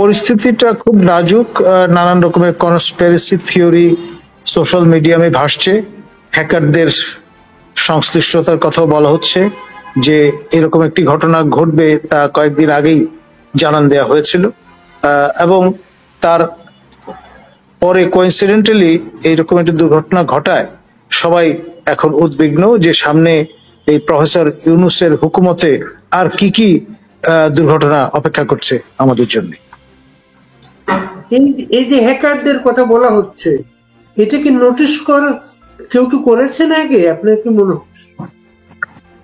পরিস্থিতিটা খুব নাজুক। নানান রকমের কনস্পিরেসি থিওরি সোশ্যাল মিডিয়ামে ভাসছে। হ্যাকারদের সংশ্লিষ্টতার কথাও বলা হচ্ছে যে এরকম একটি ঘটনা ঘটবে তা কয়েকদিন আগেই জানান দেওয়া হয়েছিল, এবং তার পরে কোইন্সিডেন্টালি এইরকম একটি দুর্ঘটনা ঘটায় সবাই এখন উদ্বিগ্ন যে সামনে এই প্রফেসর ইউনূসের হুকুমতে আর কি কি দুর্ঘটনা অপেক্ষা করছে আমাদের জন্য। এই যে হ্যাকারদের কথা বলা হচ্ছে, এটা কি নোটিশ কেউ কি করেছেন আগে? আপনার কি মনে হচ্ছে?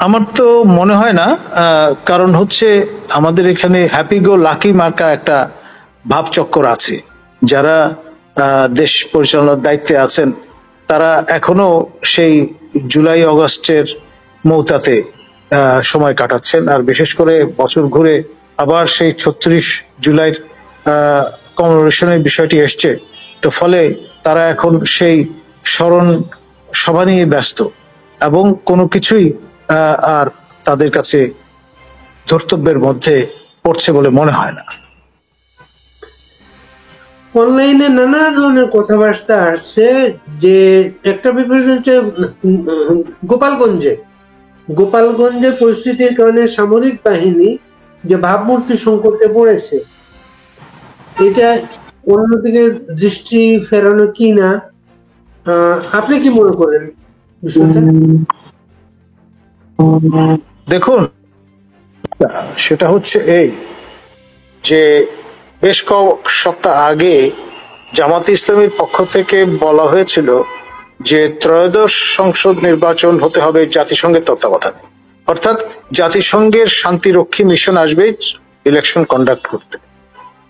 আমার তো মনে হয় না, কারণ হচ্ছে আমাদের এখানে হ্যাপি গো লাকি মার্কা একটা ভাবচক্কর আছে। যারা দেশ পরিচালনার দায়িত্বে আছেন তারা এখনো সেই জুলাই অগস্টের মৌতাতে সময় কাটাচ্ছেন, আর বিশেষ করে বছর ঘুরে আবার সেই ৩৬ জুলাইয়ের কমেমোরেশনের বিষয়টি এসছে। তো ফলে তারা এখন সেই স্মরণ সভা নিয়ে ব্যস্ত এবং কোনো কিছুই আর তাদের কাছে ধর্তব্যের মধ্যে পড়ছে বলে মনে হয় না। অনলাইনে নানা ধরনের কথাবার্তা আসছে যে একটা ব্যাপার হচ্ছে গোপালগঞ্জে পরিস্থিতির কারণে সামরিক বাহিনী যে ভাবমূর্তি সংকটে পড়েছে, এটা অন্যদিকে দৃষ্টি ফেরানো কি না, আপনি কি মনে করেন বিষয়টা? দেখুন, সেটা হচ্ছে এই যে বেশ কয়েক সপ্তাহ আগে জামাতে ইসলামীর পক্ষ থেকে বলা হয়েছিল যে ত্রয়োদশ সংসদ নির্বাচন হতে হবে জাতিসংঘের তত্ত্বাবধানে, অর্থাৎ জাতিসংঘের শান্তিরক্ষী মিশন আসবে ইলেকশন কন্ডাক্ট করতে।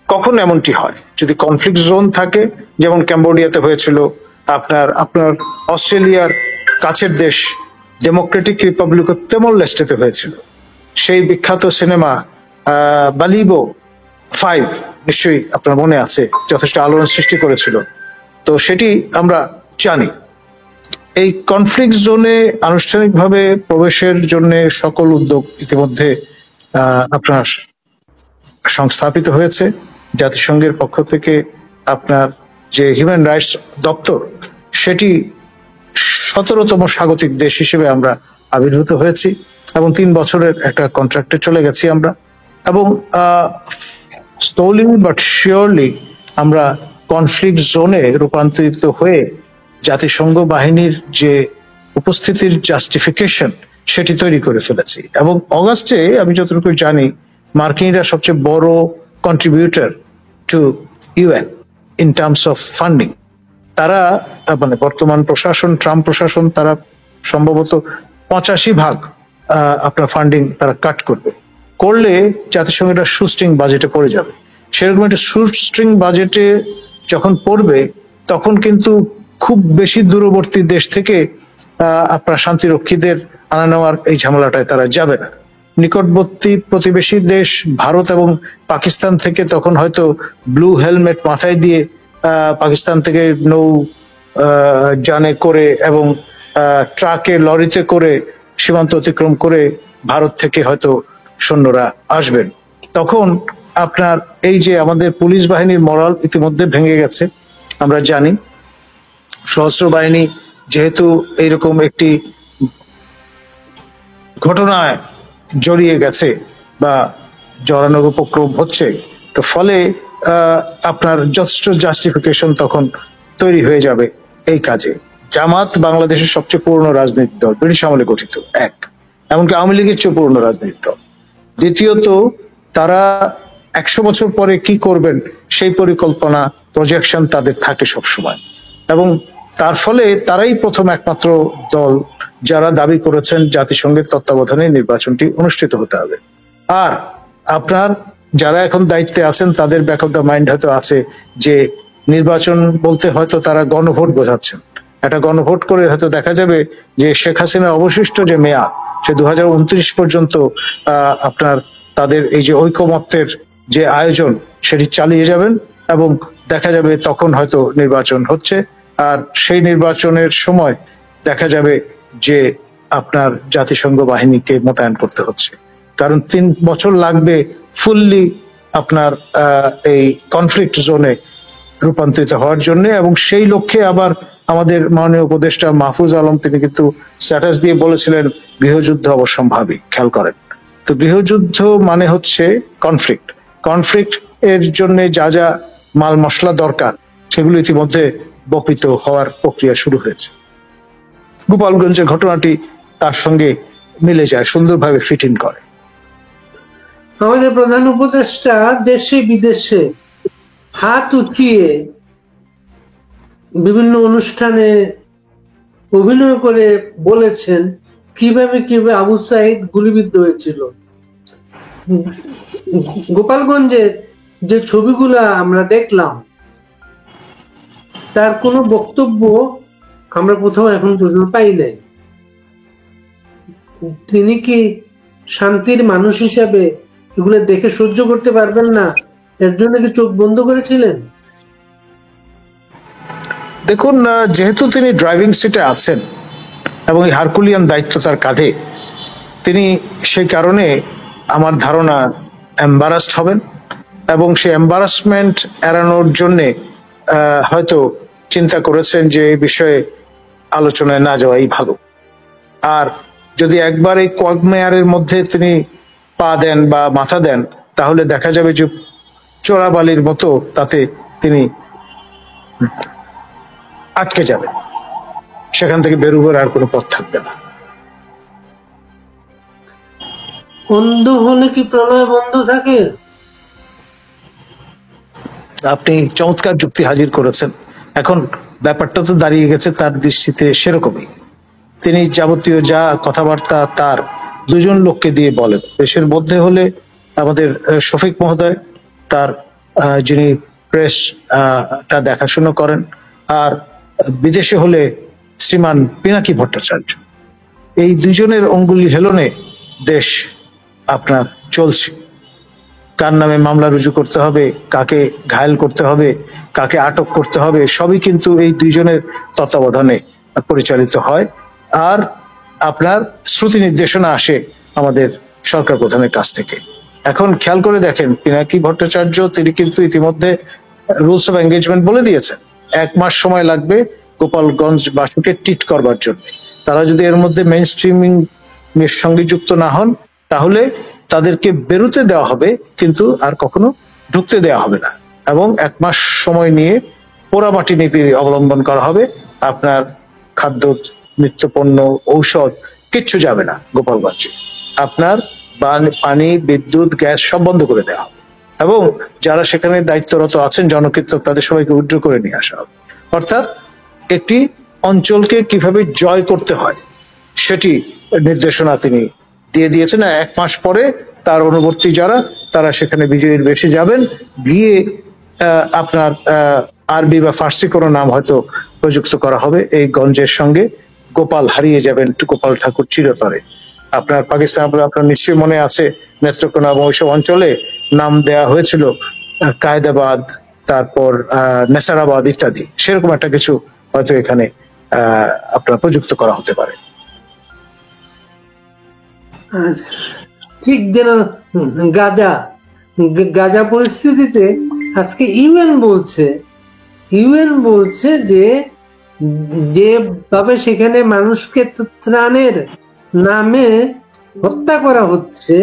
কখন এমনটি হয়? যদি কনফ্লিক্ট জোন থাকে, যেমন ক্যাম্বোডিয়াতে হয়েছিল, আপনার অস্ট্রেলিয়ার কাছের দেশ ডেমোক্রেটিক রিপাবলিক অফ তিমর লেস্টেতে হয়েছিল। সেই বিখ্যাত সিনেমা বালিবো 5 নিশ্চয়ই আপনার মনে আছে, যথেষ্ট আলোড়ন সৃষ্টি করেছিল। তো সেটি আমরা জানি। এই কনফ্লিক্ট জোনে আনুষ্ঠানিকভাবে প্রবেশের জন্য সকল উদ্যোগ ইতিমধ্যে আপনার সংস্থাপিত হয়েছে। জাতিসংঘের পক্ষ থেকে আপনার যে হিউম্যান রাইটস দপ্তর, সেটি 17তম স্বাগতিক দেশ হিসেবে আমরা আবির্ভূত হয়েছি এবং 3 বছরের একটা কন্ট্রাক্টে চলে গেছি আমরা। এবং স্লোলি বাট শিওরলি আমরা কনফ্লিক্ট জোনে রূপান্তরিত হয়ে জাতিসংঘ বাহিনীর যে উপস্থিতির জাস্টিফিকেশন সেটি তৈরি করে ফেলেছি। এবং অগাস্টে আমি যতটুকু জানি মার্কিনরা সবচেয়ে বড় contributor two UN in terms of funding. তারা মানে বর্তমান প্রশাসন, ট্রাম্প প্রশাসন, তারা সম্ভবত 85% আপনার ফান্ডিং তারা কাট করলে জাতিসংঘের একটা সুস্ট্রিং বাজেটে পড়ে যাবে। সেরকম একটা সুস্ট্রিং বাজেটে যখন পড়বে তখন কিন্তু খুব বেশি দূরবর্তী দেশ থেকে আপনার শান্তিরক্ষীদের আনা নেওয়ার এই ঝামেলাটায় তারা যাবে না। নিকটবর্তী প্রতিবেশী দেশ ভারত এবং পাকিস্তান থেকে তখন হয়তো ব্লু হেলমেট মাথায় দিয়ে পাকিস্তান থেকে নৌ যানে করে এবং ট্রাকে লরিতে করে সীমান্ত অতিক্রম করে ভারত থেকে হয়তো সৈন্যরা আসবেন। তখন আপনার এই যে আমাদের পুলিশ বাহিনীর মরাল ইতিমধ্যে ভেঙে গেছে আমরা জানি। সশস্ত্র বাহিনী যেহেতু এইরকম একটি ঘটনায় জড়িয়ে গেছে বা জড়ানোর উপক্রম হচ্ছে, তো ফলে আপনার যথেষ্ট জাস্টিফিকেশন তখন তৈরি হয়ে যাবে এই কাজে। জামাত বাংলাদেশের সবচেয়ে পুরনো রাজনৈতিক দল, ব্রিটিশ আমলে গঠিত, এক, এমনকি আওয়ামী লীগের চেয়ে পুরনো রাজনৈতিক দল। দ্বিতীয়ত, তারা 100 বছর পরে কি করবেন সেই পরিকল্পনা, প্রজেকশন তাদের থাকে সবসময়, এবং তার ফলে তারাই প্রথম একমাত্র দল যারা দাবি করেছেন জাতিসংঘের তত্ত্বাবধানে নির্বাচনটি অনুষ্ঠিত হতে হবে। আর আপনার যারা এখন দায়িত্বে আছেন তাদের ব্যাক অফ দ্য মাইন্ড হয়তো আছে যে নির্বাচন বলতে হয়তো তারা গণভোট বোঝাচ্ছেন। একটা গণভোট করে হয়তো দেখা যাবে যে শেখ হাসিনার অবশিষ্ট যে মেয়াদ সে 2029 পর্যন্ত আপনার তাদের এই যে ঐকমত্যের যে আয়োজন সেটি চালিয়ে যাবেন এবং দেখা যাবে তখন হয়তো নির্বাচন হচ্ছে। আর সেই নির্বাচনের সময় দেখা যাবে যে আপনার জাতিসংঘ বাহিনীকে মোতায়েন করতে হচ্ছে, কারণ 3 বছর লাগবে ফুললি আপনার এই কনফ্লিক্ট জোনে রূপান্তরিত হওয়ার জন্য, এবং সেই লক্ষ্যে আবার আমাদের মাননীয় উপদেষ্টা মাহফুজ আলম তিনি কিন্তু স্ট্যাটাস দিয়ে বলেছিলেন গৃহযুদ্ধ অবশ্যম্ভাবী। খেয়াল করেন তো, গৃহযুদ্ধ মানে হচ্ছে কনফ্লিক্ট। কনফ্লিক্ট এর জন্য যা যা মাল মশলা দরকার সেগুলো ইতিমধ্যে বপিত হওয়ার প্রক্রিয়া শুরু হয়েছে। গোপালগঞ্জের ঘটনাটি তার সঙ্গে মিলে যায়, সুন্দরভাবে ফিট ইন করে। আমাদের প্রধান উপদেষ্টা দেশে বিদেশে হাত উঁচিয়ে বিভিন্ন অনুষ্ঠানে অভিনয় করে বলেছেন কিভাবে কিভাবে আবু সাইদ গুলিবিদ্ধ হয়েছিল। গোপালগঞ্জের যে ছবিগুলা আমরা দেখলাম তার কোনো বক্তব্য আমরা কোথাও এখন পর্যন্ত পাই নাই। তিনি কি শান্তির মানুষ হিসাবে এগুলো দেখে সহ্য করতে পারবেন না, এর জন্য কি চোখ বন্ধ করেছিলেন? দেখুন, যেহেতু তিনি ড্রাইভিং সিটে আছেন এবং এই হারকুলিয়ান দায়িত্ব তার কাঁধে, তিনি সেই কারণে আমার ধারণা এম্বারাসড হবেন, এবং সেই এম্বারাসমেন্ট এড়ানোর জন্যে হয়তো চিন্তা করেছেন যে এই বিষয়ে আলোচনায় না যাওয়াই ভালো। আর যদি একবার এই কোয়াগমেয়ারের মধ্যে তিনি পা দেন বা মাথা দেন, তাহলে দেখা যাবে যে চোরাবালির মতো তাতে তিনি আটকে যাবেন, সেখান থেকে বেরোবার আর কোনো পথ থাকবে না। অন্ধ হলে কি প্রলয় বন্ধ থাকে? আপনি চমৎকার যুক্তি হাজির করেছেন। এখন ব্যাপারটা তো দাঁড়িয়ে গেছে তার দৃষ্টিতে সেরকমই। তিনি যাবতীয় যা কথাবার্তা তার দুজন লোককে দিয়ে বলেন। দেশের মধ্যে হলে আমাদের শফিক মহোদয়, তার যিনি প্রেস টা দেখাশোনা করেন, আর বিদেশে হলে শ্রীমান পিনাকি ভট্টাচার্য। এই দুজনের অঙ্গুলি হেলনে দেশ আপনার চলছে। কার নামে মামলা রুজু করতে হবে, কাকে ঘায়েল করতে হবে, কাকে আটক করতে হবে, সবই কিন্তু এই দুইজনের তত্ত্বাবধানে পরিচালিত হয়। আর আপনার শ্রুতি নির্দেশনা আসে আমাদের সরকার প্রধানের কাছ থেকে। এখন খেয়াল করে দেখেন, পিনাকি ভট্টাচার্য তিনি কিন্তু ইতিমধ্যে রুলস অফ এঙ্গেজমেন্ট বলে দিয়েছেন। 1 মাস সময় লাগবে গোপালগঞ্জ বাসীকে ট্রিট করবার জন্য। তারা যদি এর মধ্যে মেইন স্ট্রিমিং এর সঙ্গে যুক্ত না হন, তাহলে তাদেরকে বেরোতে দেওয়া হবে, কিন্তু আর কখনো ঢুকতে দেওয়া হবে না। এবং 1 মাস সময় নিয়ে পোড়ামাটি নীতি অবলম্বন করা হবে। আপনার খাদ্য, নিত্যপণ্য, ঔষধ কিচ্ছু যাবে না গোপালগঞ্জে। আপনার পানি, বিদ্যুৎ, গ্যাস সব বন্ধ করে দেওয়া হবে, এবং যারা সেখানে দায়িত্বরত আছেন জনকীর্তক, তাদের সবাইকে উইথড্র করে নিয়ে আসা হবে। অর্থাৎ একটি অঞ্চলকে কিভাবে জয় করতে হয় সেটি নির্দেশনা তিনি দিয়ে দিয়েছেন। 1 মাস পরে তার অনুবর্তী যারা, তারা সেখানে বিজয়ীর বেশে যাবেন, গিয়ে আপনার আরবি বা ফার্সি কোনো নাম হয়তো প্রযুক্ত করা হবে এই গঞ্জের সঙ্গে। গোপাল হারিয়ে যাবেন গোপাল ঠাকুর চিরতরে। আপনার পাকিস্তান, আপনার নিশ্চয়ই মনে আছে, নেত্রকোনা এবং ওইসব অঞ্চলে নাম দেয়া হয়েছিল কায়দাবাদ, তারপর নেসারাবাদ ইত্যাদি। সেরকম একটা কিছু হয়তো এখানে আপনার প্রযুক্ত করা হতে পারে। ঠিক যেন গাজা গাজা পরিস্থিতিতে আজকে ইউএন বলছে যে যেভাবে সেখানে মানুষকে ত্রাণের নামে হত্যা করা হচ্ছে,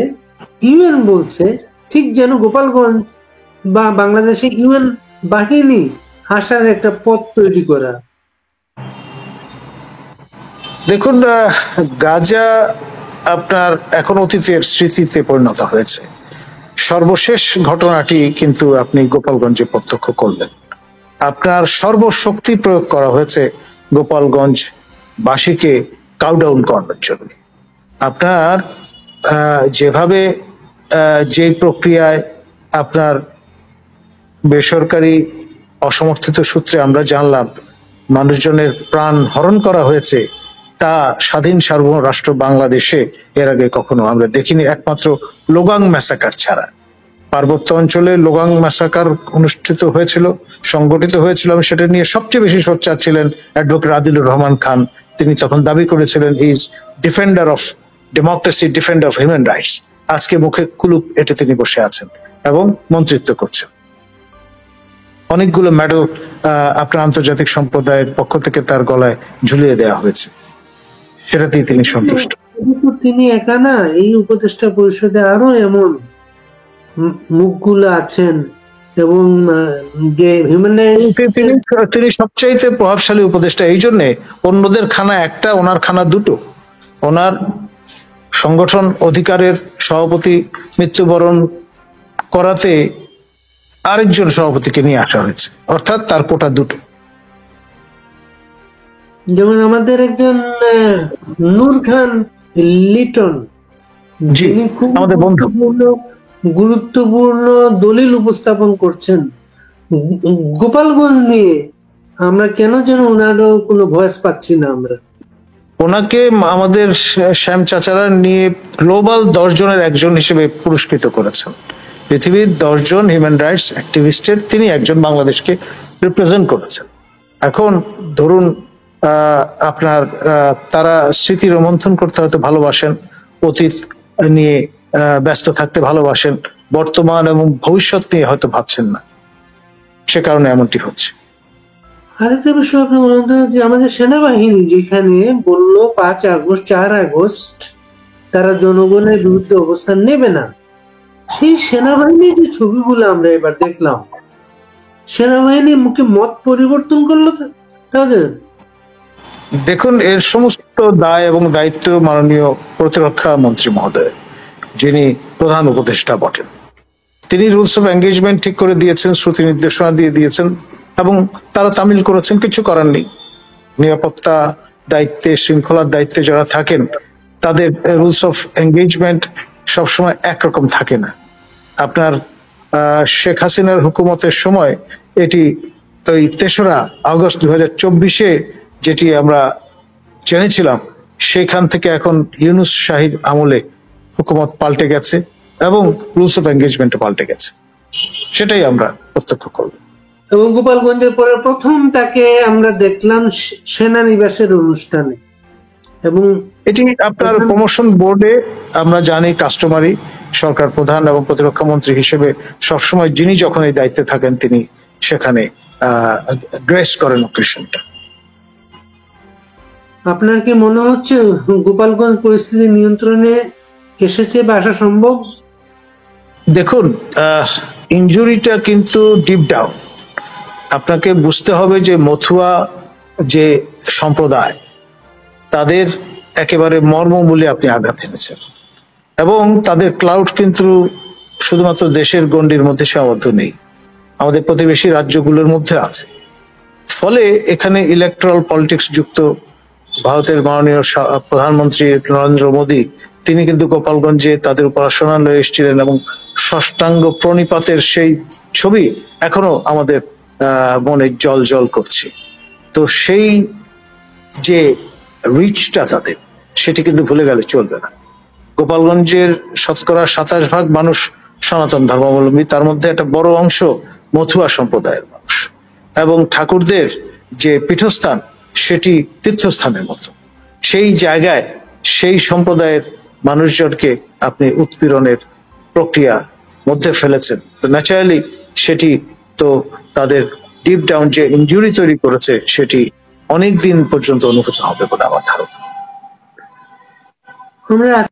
ইউএন বলছে ঠিক যেন গোপালগঞ্জ বা বাংলাদেশে ইউএন বাহিনী আসার একটা পথ তৈরি করা। দেখুন, গাজা আপনার এখন অতীতের স্মৃতিতে পরিণত হয়েছে। সর্বশেষ ঘটনাটি কিন্তু আপনি গোপালগঞ্জে প্রত্যক্ষ করলেন। আপনার সর্বশক্তি প্রয়োগ করা হয়েছে গোপালগঞ্জ বাসীকে কাউডাউন করানোর জন্য। আপনার যেভাবে যে প্রক্রিয়ায় আপনার বেসরকারি অসমর্থিত সূত্রে আমরা জানলাম মানুষজনের প্রাণ হরণ করা হয়েছে, তা স্বাধীন সার্বভৌম রাষ্ট্র বাংলাদেশে এর আগে কখনো আমরা দেখিনি, একমাত্র লোগাং ম্যাসাকার ছাড়া। পার্বত্য অঞ্চলে লোগাং ম্যাসাকার অনুষ্ঠিত হয়েছিল, সংগঠিত হয়েছিল, এবং সেটা নিয়ে সবচেয়ে বেশি সোচ্চার ছিলেন অ্যাডভোকেট আদিলুর রহমান খান। তিনি তখন দাবি করেছিলেন is defender of democracy, defender of human rights. আজকে মুখে কুলুপ এঁটে তিনি বসে আছেন। এবং মন্ত্রিত্ব করছেন। অনেকগুলো মেডেল আপনার আন্তর্জাতিক সম্প্রদায়ের পক্ষ থেকে তার গলায় ঝুলিয়ে দেওয়া হয়েছে, সেটাতেই তিনি সন্তুষ্ট। কিন্তু তিনি একা না, এই উপদেষ্টা পরিষদে আরো এমন মুখগুলো আছেন এবং যে হিউম্যান তিনি সবচাইতে প্রভাবশালী উপদেষ্টা, এই জন্যে অন্যদের খানা একটা, ওনার খানা দুটো। ওনার সংগঠন অধিকারের সভাপতি মৃত্যুবরণ করাতে আরেকজন সভাপতিকে নিয়ে আসা হয়েছে, অর্থাৎ তার কোটা দুটো। যেমন আমাদের একজন নূর খান লিটন, জি, যিনি খুব আমাদের বন্ধু। গুরুত্বপূর্ণ দলিল উপস্থাপন করছেন গোপালগঞ্জ নিয়ে। আমরা কেন যেন ওনারও কোনো ভয়েস পাচ্ছি না আমরা। ওনাকে আমাদের শ্যাম চাচারা নিয়ে গ্লোবাল 10 জনের একজন হিসেবে পুরস্কৃত করেছেন। পৃথিবীর 10 জন হিউম্যান রাইটস অ্যাক্টিভিস্টের তিনি একজন বাংলাদেশকে রিপ্রেজেন্ট করেছেন। এখন ধরুন আপনার তারা স্মৃতি রোমন্থন করতে হয়তো ভালোবাসেন, অতীত নিয়ে ব্যস্ত থাকতে ভালোবাসেন, বর্তমান এবং ভবিষ্যৎ নিয়ে হয়তো ভাবছেন না, সে কারণে এমনটি হচ্ছে। আরেকটা বিষয় আপনি বলেন তো, যে আমাদের সেনাবাহিনী যেখানে বললো 4 আগস্ট তারা জনগণের বিরুদ্ধে অবস্থান নেবে না, সেই সেনাবাহিনীর যে ছবিগুলো আমরা এবার দেখলাম, সেনাবাহিনী মুখে মত পরিবর্তন করলো তাদের। দেখুন, এর সমস্ত দায় এবং দায়িত্ব মাননীয় প্রতিরক্ষা মন্ত্রী মহোদয়, যিনি প্রধান উপদেষ্টা বটেন, তিনি রুলস অফ এঙ্গেজমেন্ট ঠিক করে দিয়েছেন, শ্রুতি নির্দেশনা দিয়ে দিয়েছেন এবং তারা তামিল করেছেন। কিছু করার নেই। নিরাপত্তা দায়িত্বে, শৃঙ্খলার দায়িত্বে যারা থাকেন তাদের রুলস অফ এঙ্গেজমেন্ট সবসময় একরকম থাকে না। আপনার শেখ হাসিনার হুকুমতের সময় এটি ওই 3রা আগস্ট 2024 যেটি আমরা জেনেছিলাম, সেখান থেকে এখন ইউনূস শাহীর আমলে হুকুমত পাল্টে গেছে এবং রুলস অফ এঙ্গেজমেন্ট পাল্টে গেছে, সেটাই আমরা প্রত্যক্ষ করব। এবং গোপালগঞ্জের পরে প্রথম তাকে আমরা দেখলাম সেনানিবাসের অনুষ্ঠানে। এবং এটি আপনার প্রমোশন বোর্ডে আমরা জানি কাস্টমারি, সরকার প্রধান এবং প্রতিরক্ষা মন্ত্রী হিসেবে সবসময় যিনি যখন এই দায়িত্বে থাকেন তিনি সেখানে গ্রেস করেন অকেশনটা। আপনার কি মনে হচ্ছে গোপালগঞ্জ পরিস্থিতি নিয়ন্ত্রণে এসেছে বা আসা সম্ভব? দেখুন, ইনজুরিটা কিন্তু ডিপ ডাউন। আপনাকে বুঝতে হবে যে মথুয়া যে সম্প্রদায়, তাদের একেবারে মর্মমূলে আপনি আঘাত এনেছেন এবং তাদের ক্লাউড কিন্তু শুধুমাত্র দেশের গণ্ডির মধ্যে সীমাবদ্ধ নেই, আমাদের প্রতিবেশী রাজ্যগুলোর মধ্যে আছে। ফলে এখানে ইলেকট্রাল পলিটিক্স যুক্ত ভারতের মাননীয় প্রধানমন্ত্রী নরেন্দ্র মোদী, তিনি কিন্তু গোপালগঞ্জে তাদের উপাসনালয়ে এসেছিলেন এবং ষষ্ঠাঙ্গ প্রণিপাতের সেই ছবি এখনো আমাদের মনে জল জল করছে। তো সেই যে রিচটা তাদের, সেটি কিন্তু ভুলে গেলে চলবে না। গোপালগঞ্জের 27% মানুষ সনাতন ধর্মাবলম্বী, তার মধ্যে একটা বড় অংশ মথুয়া সম্প্রদায়ের মানুষ এবং ঠাকুরদের যে পীঠস্থান সেটি তীর্থস্থানের মতো। সেই জায়গায় সেই সম্প্রদায়ের মানুষজনকে আপনি উৎপীড়নের প্রক্রিয়া মধ্যে ফেলেছেন, তো ন্যাচারালি সেটি তো তাদের ডিপ ডাউন যে ইনজুরি তৈরি করেছে সেটি অনেক দিন পর্যন্ত অনুভূত হবে বলে আমার ধারণা। আমরা